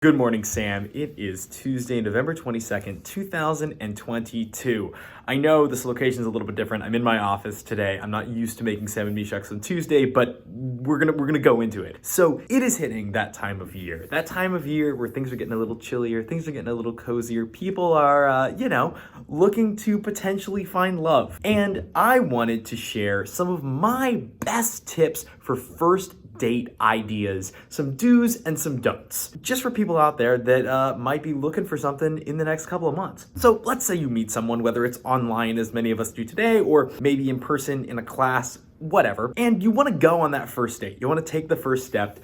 Good morning, Sam. It is Tuesday, November 22nd, 2022. I know this location is a little bit different. I'm in my office today. I'm not used to making Sam and Meshach on Tuesday, but we're gonna go into it. So it is hitting that time of year. That time of year where things are getting a little chillier, things are getting a little cozier. People are, looking to potentially find love. And I wanted to share some of my best tips for first date ideas, some do's and some don'ts, just for people out there that might be looking for something in the next couple of months. So let's say you meet someone, whether it's online as many of us do today, or maybe in person in a class, whatever, and you want to go on that first date. You want to take the first step.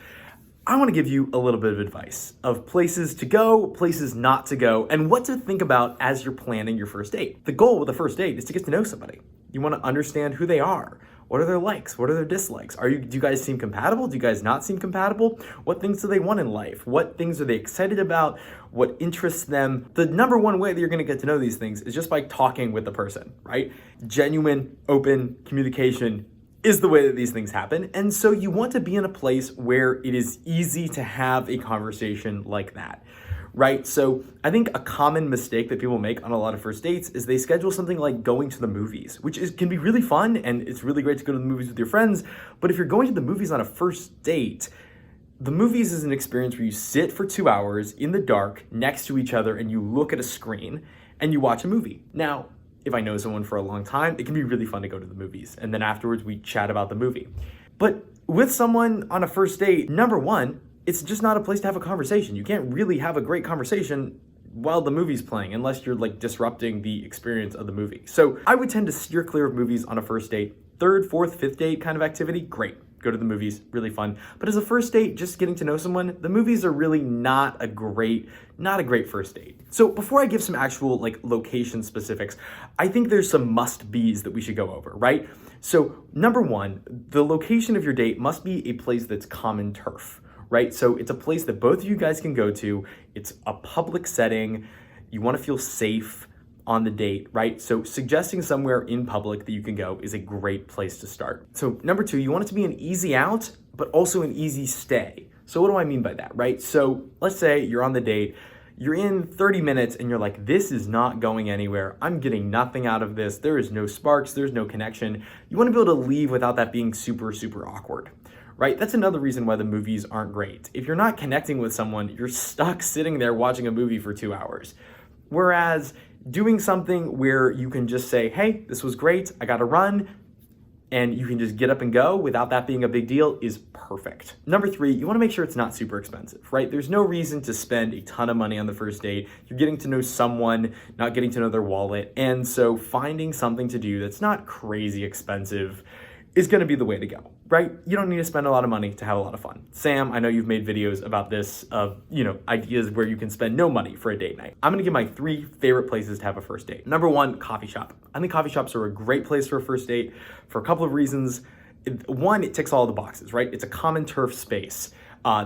I want to give you a little bit of advice of places to go, places not to go, and what to think about as you're planning your first date. The goal with a first date is to get to know somebody. You want to understand who they are. What are their likes? What are their dislikes? Do you guys seem compatible? Do you guys not seem compatible? What things do they want in life? What things are they excited about? What interests them? The number one way that you're going to get to know these things is just by talking with the person, right? Genuine, open communication is the way that these things happen. And so you want to be in a place where it is easy to have a conversation like that. Right? So I think a common mistake that people make on a lot of first dates is they schedule something like going to the movies, which can be really fun and it's really great to go to the movies with your friends. But if you're going to the movies on a first date, the movies is an experience where you sit for 2 hours in the dark next to each other and you look at a screen and you watch a movie. Now, if I know someone for a long time, it can be really fun to go to the movies. And then afterwards we chat about the movie. But with someone on a first date, number one, it's just not a place to have a conversation. You can't really have a great conversation while the movie's playing unless you're like disrupting the experience of the movie. So I would tend to steer clear of movies on a first date. Third, fourth, fifth date kind of activity, great. Go to the movies, really fun. But as a first date, just getting to know someone, the movies are really not a great first date. So before I give some actual like location specifics, I think there's some must-be's that we should go over, right? So number one, the location of your date must be a place that's common turf. Right? So it's a place that both of you guys can go to. It's a public setting. You want to feel safe on the date, right? So suggesting somewhere in public that you can go is a great place to start. So number two, you want it to be an easy out, but also an easy stay. So what do I mean by that, right? So let's say you're on the date, you're in 30 minutes and you're like, this is not going anywhere. I'm getting nothing out of this. There is no sparks. There's no connection. You want to be able to leave without that being super, super awkward. Right? That's another reason why the movies aren't great. If you're not connecting with someone, you're stuck sitting there watching a movie for 2 hours. Whereas doing something where you can just say, hey, this was great, I gotta run, and you can just get up and go without that being a big deal is perfect. Number three, you wanna make sure it's not super expensive, right? There's no reason to spend a ton of money on the first date. You're getting to know someone, not getting to know their wallet. And so finding something to do that's not crazy expensive is gonna be the way to go, right? You don't need to spend a lot of money to have a lot of fun. Sam, I know you've made videos about this of, ideas where you can spend no money for a date night. I'm gonna give my 3 favorite places to have a first date. Number one, coffee shop. I think coffee shops are a great place for a first date for a couple of reasons. One, it ticks all the boxes, right? It's a common turf space.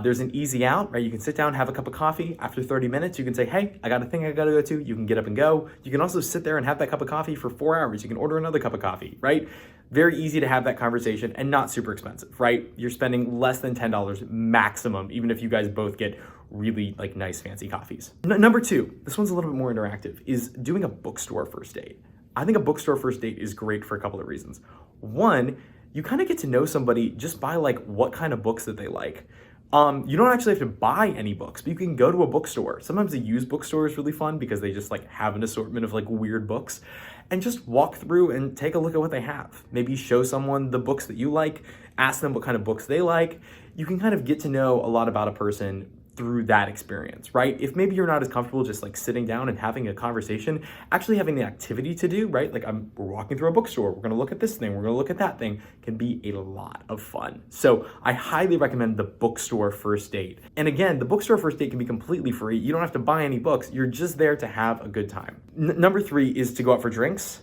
There's an easy out, right? You can sit down, have a cup of coffee. After 30 minutes, you can say, hey, I got a thing I gotta go to. You can get up and go. You can also sit there and have that cup of coffee for 4 hours. You can order another cup of coffee, right? Very easy to have that conversation and not super expensive, right? You're spending less than $10 maximum, even if you guys both get really like nice fancy coffees. Number two, this one's a little bit more interactive, is doing a bookstore first date. I think a bookstore first date is great for a couple of reasons. One, you kind of get to know somebody just by like what kind of books that they like. You don't actually have to buy any books, but you can go to a bookstore. Sometimes a used bookstore is really fun because they just like have an assortment of like weird books and just walk through and take a look at what they have. Maybe show someone the books that you like, ask them what kind of books they like. You can kind of get to know a lot about a person through that experience, right? If maybe you're not as comfortable just like sitting down and having a conversation, actually having the activity to do, right? Like we're walking through a bookstore, we're gonna look at this thing, we're gonna look at that thing, can be a lot of fun. So I highly recommend the bookstore first date. And again, the bookstore first date can be completely free. You don't have to buy any books. You're just there to have a good time. Number three is to go out for drinks.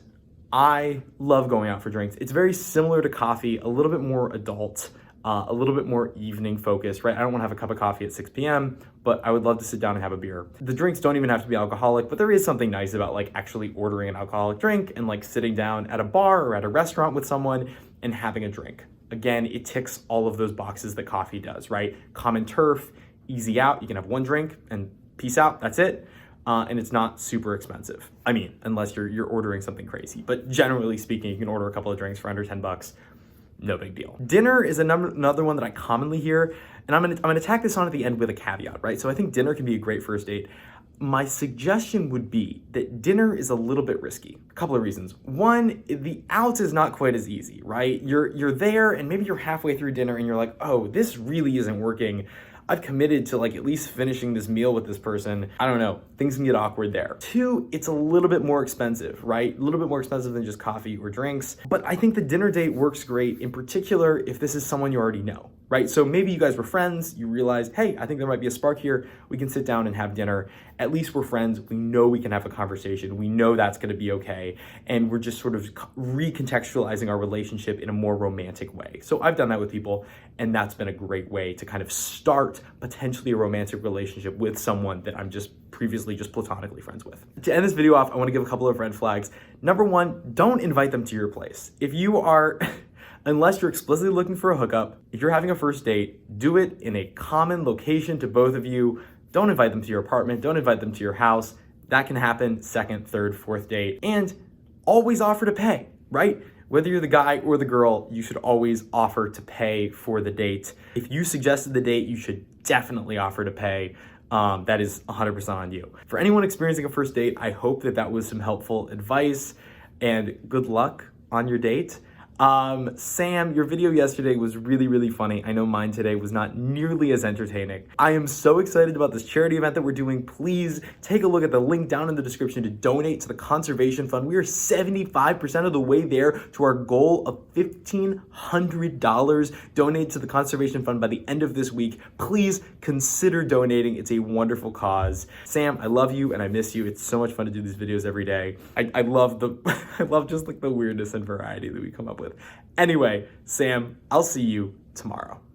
I love going out for drinks. It's very similar to coffee, a little bit more adult. A little bit more evening focused, right? I don't want to have a cup of coffee at 6 p.m., but I would love to sit down and have a beer. The drinks don't even have to be alcoholic, but there is something nice about like actually ordering an alcoholic drink and like sitting down at a bar or at a restaurant with someone and having a drink. Again, it ticks all of those boxes that coffee does, right? Common turf, easy out. You can have one drink and peace out. That's it. And it's not super expensive. I mean, unless you're ordering something crazy. But generally speaking, you can order a couple of drinks for under 10 bucks. No big deal. Dinner is another one that I commonly hear, and I'm gonna tack this on at the end with a caveat, right? So I think dinner can be a great first date. My suggestion would be that dinner is a little bit risky. A couple of reasons. One, the out is not quite as easy, right? You're there and maybe you're halfway through dinner and you're like, oh, this really isn't working. I've committed to like at least finishing this meal with this person. I don't know, things can get awkward there. Two, it's a little bit more expensive, right? A little bit more expensive than just coffee or drinks. But I think the dinner date works great, in particular if this is someone you already know, right? So maybe you guys were friends, you realized, hey, I think there might be a spark here. We can sit down and have dinner. At least we're friends. We know we can have a conversation. We know that's gonna be okay. And we're just sort of recontextualizing our relationship in a more romantic way. So I've done that with people, and that's been a great way to kind of start potentially a romantic relationship with someone that I'm just previously just platonically friends with. To end this video off, I wanna give a couple of red flags. Number one, don't invite them to your place. If you are, unless you're explicitly looking for a hookup, if you're having a first date, do it in a common location to both of you. Don't invite them to your apartment. Don't invite them to your house. That can happen second, third, fourth date. And always offer to pay, right? Whether you're the guy or the girl, you should always offer to pay for the date. If you suggested the date, you should definitely offer to pay. That is 100% on you. For anyone experiencing a first date, I hope that was some helpful advice, and good luck on your date. Sam, your video yesterday was really, really funny. I know mine today was not nearly as entertaining. I am so excited about this charity event that we're doing. Please take a look at the link down in the description to donate to the Conservation Fund. We are 75% of the way there to our goal of $1,500. Donate to the Conservation Fund by the end of this week. Please consider donating. It's a wonderful cause. Sam, I love you and I miss you. It's so much fun to do these videos every day. I love I love just like the weirdness and variety that we come up with. Anyway, Sam, I'll see you tomorrow.